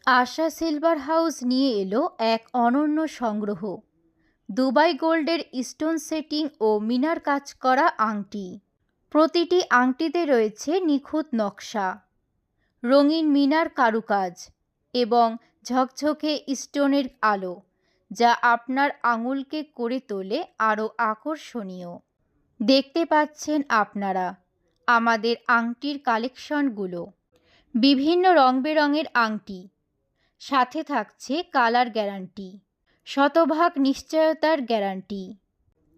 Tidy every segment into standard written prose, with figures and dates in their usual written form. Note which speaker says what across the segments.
Speaker 1: আশা silver house নিয়ে এলো এক অনন্য সংগ্রহ, দুবাই গোল্ডের স্টোন সেটিং ও মিনার কাজ করা আংটি। প্রতিটি আংটিতে রয়েছে নিখুঁত নকশা, রঙিন মিনার কারুকাজ এবং ঝকঝকে স্টোনের আলো, যা আপনার আঙুলকে করে তোলে আরও আকর্ষণীয়। দেখতে পাচ্ছেন আপনারা আমাদের আংটির কালেকশনগুলো, বিভিন্ন রং বেরঙের আংটি, সাথে থাকছে কালার গ্যারান্টি, শতভাগ নিশ্চয়তার গ্যারান্টি,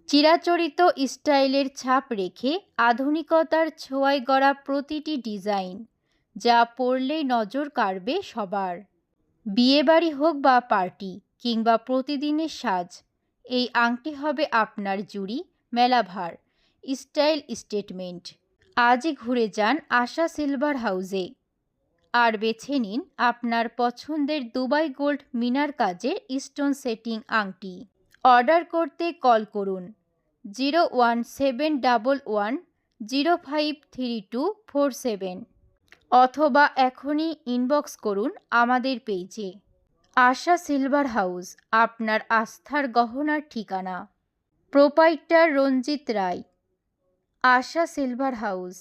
Speaker 1: চিরাচরিত স্টাইলের ছাপ রেখে আধুনিকতার ছোঁয়ায় গড়া প্রতিটি ডিজাইন, যা পরলেই নজর কাড়বে সবার। বিয়েবাড়ি হোক বা পার্টি কিংবা প্রতিদিনের সাজ, এই আংটি হবে আপনার জুড়ি মেলাভার স্টাইল স্টেটমেন্ট। আজই ঘুরে যান আশা সিলভার হাউসে আর বেছে নিন আপনার পছন্দের দুবাই গোল্ড মিনার কাজের স্টোন সেটিং আংটি। অর্ডার করতে কল করুন 01711053247 অথবা এখনই ইনবক্স করুন আমাদের পেজে। আশা সিলভার হাউস, আপনার আস্থার গহনার ঠিকানা। প্রোপাইটার রঞ্জিত রায়। আশা সিলভার হাউস।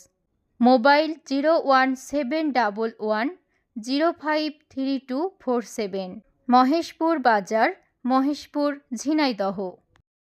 Speaker 1: মোবাইল 01711053247। মহেশপুর বাজার, মহেশপুর, ঝিনাইদহ।